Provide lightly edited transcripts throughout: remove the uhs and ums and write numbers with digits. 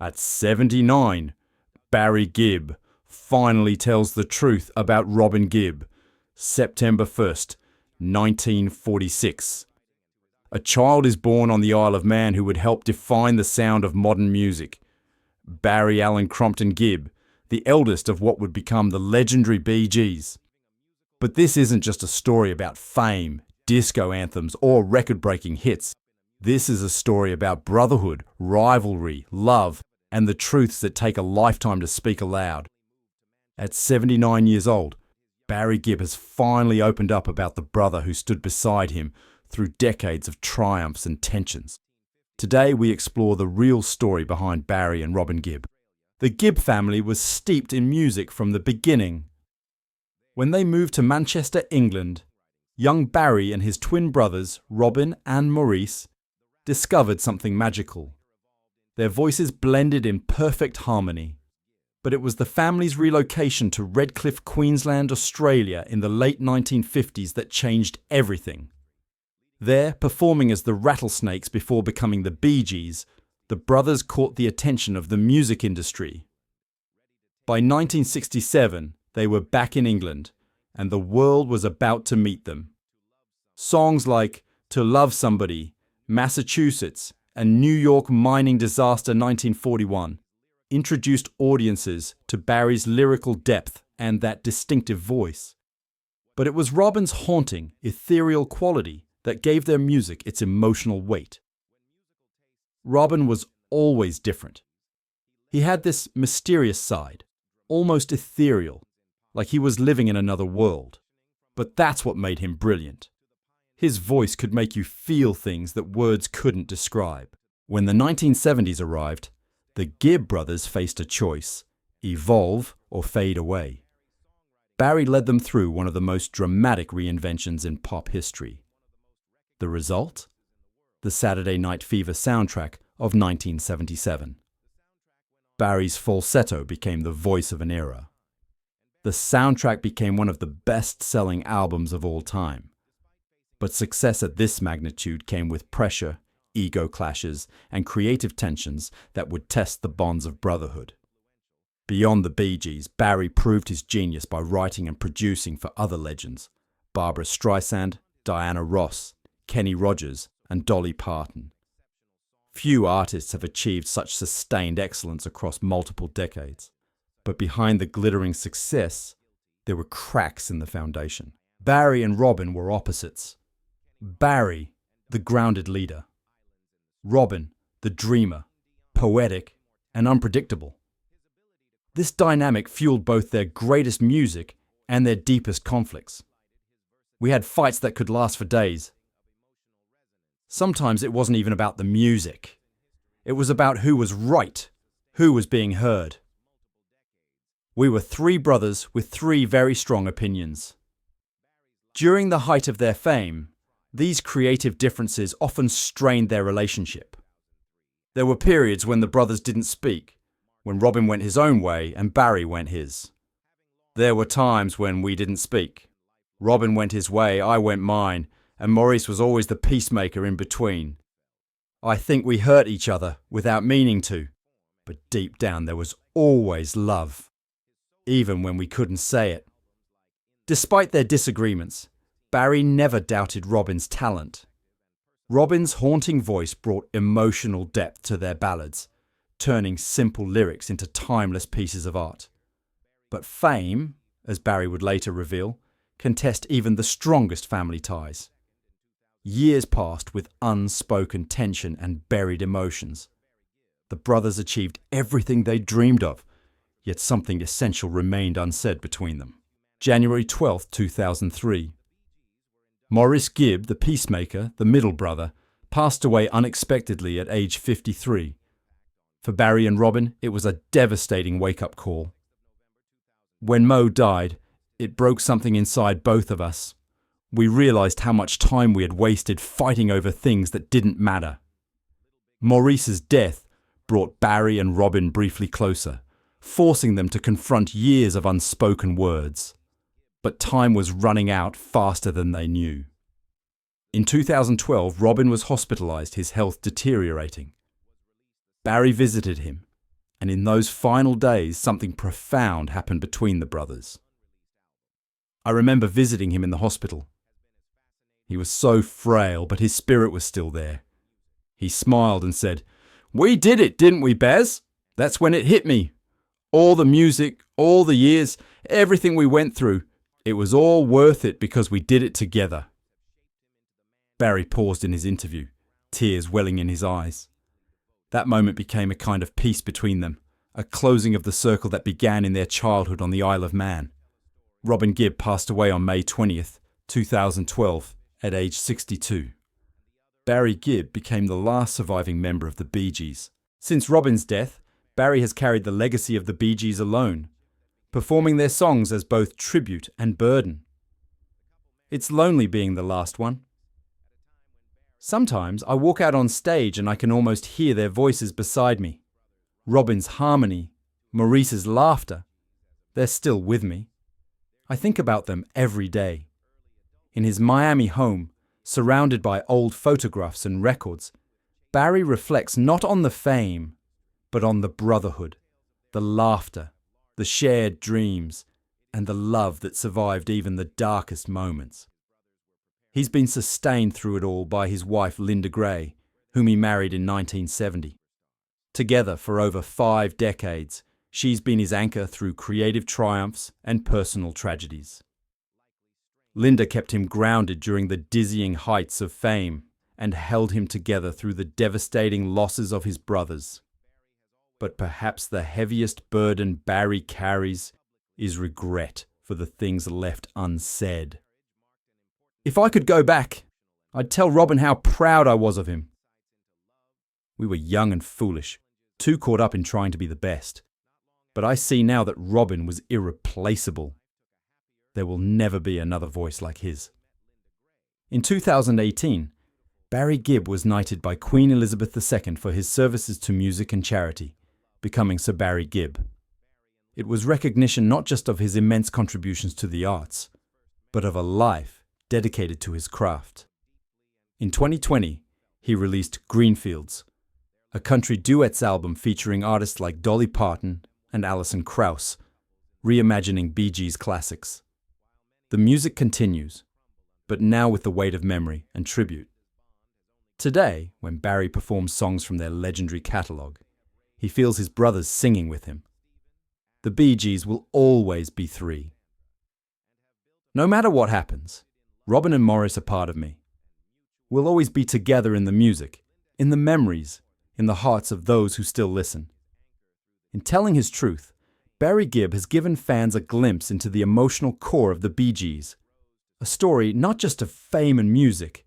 At 79, Barry Gibb finally tells the truth about Robin Gibb, September 1st, 1946. A child is born on the Isle of Man who would help define the sound of modern music. Barry Allen Crompton Gibb, the eldest of what would become the legendary Bee Gees. But this isn't just a story about fame, disco anthems, or record-breaking hits. This is a story about brotherhood, rivalry, love, and the truths that take a lifetime to speak aloud. At 79 years old, Barry Gibb has finally opened up about the brother who stood beside him through decades of triumphs and tensions. Today we explore the real story behind Barry and Robin Gibb. The Gibb family was steeped in music from the beginning. When they moved to Manchester, England, young Barry and his twin brothers, Robin and Maurice, discovered something magical. Their voices blended in perfect harmony. But it was the family's relocation to Redcliffe, Queensland, Australia in the late 1950s that changed everything. There, performing as the Rattlesnakes before becoming the Bee Gees, the brothers caught the attention of the music industry. By 1967, they were back in England, and the world was about to meet them. Songs like To Love Somebody, Massachusetts, and New York Mining Disaster 1941 introduced audiences to Barry's lyrical depth and that distinctive voice. But it was Robin's haunting, ethereal quality that gave their music its emotional weight. Robin was always different. He had this mysterious side, almost ethereal, like he was living in another world. But that's what made him brilliant. His voice could make you feel things that words couldn't describe. When the 1970s arrived, the Gibb brothers faced a choice: evolve or fade away. Barry led them through one of the most dramatic reinventions in pop history. The result? The Saturday Night Fever soundtrack of 1977. Barry's falsetto became the voice of an era. The soundtrack became one of the best-selling albums of all time. But success at this magnitude came with pressure, ego clashes, and creative tensions that would test the bonds of brotherhood. Beyond the Bee Gees, Barry proved his genius by writing and producing for other legends: Barbra Streisand, Diana Ross, Kenny Rogers, and Dolly Parton. Few artists have achieved such sustained excellence across multiple decades. But behind the glittering success, there were cracks in the foundation. Barry and Robin were opposites. Barry, the grounded leader. Robin, the dreamer, poetic and unpredictable. This dynamic fueled both their greatest music and their deepest conflicts. We had fights that could last for days. Sometimes it wasn't even about the music. It was about who was right, who was being heard. We were three brothers with three very strong opinions. During the height of their fame, these creative differences often strained their relationship. There were periods when the brothers didn't speak, when Robin went his own way and Barry went his. There were times when we didn't speak. Robin went his way, I went mine, and Maurice was always the peacemaker in between. I think we hurt each other without meaning to, but deep down there was always love, even when we couldn't say it. Despite their disagreements, Barry never doubted Robin's talent. Robin's haunting voice brought emotional depth to their ballads, turning simple lyrics into timeless pieces of art. But fame, as Barry would later reveal, can test even the strongest family ties. Years passed with unspoken tension and buried emotions. The brothers achieved everything they dreamed of, yet something essential remained unsaid between them. January 12, 2003. Maurice Gibb, the peacemaker, the middle brother, passed away unexpectedly at age 53. For Barry and Robin, it was a devastating wake-up call. When Mo died, it broke something inside both of us. We realized how much time we had wasted fighting over things that didn't matter. Maurice's death brought Barry and Robin briefly closer, forcing them to confront years of unspoken words. But time was running out faster than they knew. In 2012, Robin was hospitalized, his health deteriorating. Barry visited him, And in those final days, something profound happened between the brothers. I remember visiting him in the hospital. He was so frail, but his spirit was still there. He smiled and said, "We did it, didn't we, Baz? That's when it hit me. All the music, all the years, everything we went through, it was all worth it because we did it together." Barry paused in his interview, tears welling in his eyes. That moment became a kind of peace between them, a closing of the circle that began in their childhood on the Isle of Man. Robin Gibb passed away on May 20th, 2012, at age 62. Barry Gibb became the last surviving member of the Bee Gees. Since Robin's death, Barry has carried the legacy of the Bee Gees alone, performing their songs as both tribute and burden. It's lonely being the last one. Sometimes I walk out on stage and I can almost hear their voices beside me. Robin's harmony, Maurice's laughter, they're still with me. I think about them every day. In his Miami home, surrounded by old photographs and records, Barry reflects not on the fame, but on the brotherhood, the laughter, the shared dreams, and the love that survived even the darkest moments. He's been sustained through it all by his wife Linda Gray, whom he married in 1970. Together for over 5 decades, she's been his anchor through creative triumphs and personal tragedies. Linda kept him grounded during the dizzying heights of fame and held him together through the devastating losses of his brothers. But perhaps the heaviest burden Barry carries is regret for the things left unsaid. If I could go back, I'd tell Robin how proud I was of him. We were young and foolish, too caught up in trying to be the best. But I see now that Robin was irreplaceable. There will never be another voice like his. In 2018, Barry Gibb was knighted by Queen Elizabeth II for his services to music and charity, becoming Sir Barry Gibb. It was recognition not just of his immense contributions to the arts, but of a life dedicated to his craft. In 2020, he released Greenfields, a country duets album featuring artists like Dolly Parton and Alison Krauss, reimagining Bee Gees classics. The music continues, but now with the weight of memory and tribute. Today, when Barry performs songs from their legendary catalogue, he feels his brothers singing with him. The Bee Gees will always be 3. No matter what happens, Robin and Maurice are part of me. We'll always be together in the music, in the memories, in the hearts of those who still listen. In telling his truth, Barry Gibb has given fans a glimpse into the emotional core of the Bee Gees, a story not just of fame and music,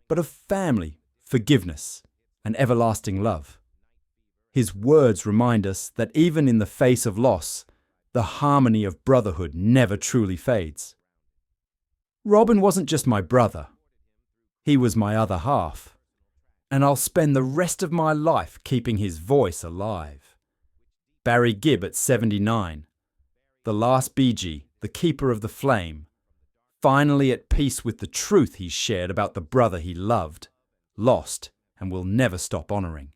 but of family, forgiveness, and everlasting love. His words remind us that even in the face of loss, the harmony of brotherhood never truly fades. Robin wasn't just my brother. He was my other half. And I'll spend the rest of my life keeping his voice alive. Barry Gibb at 79, the last Bee Gee, the keeper of the flame, finally at peace with the truth he shared about the brother he loved, lost, and will never stop honouring.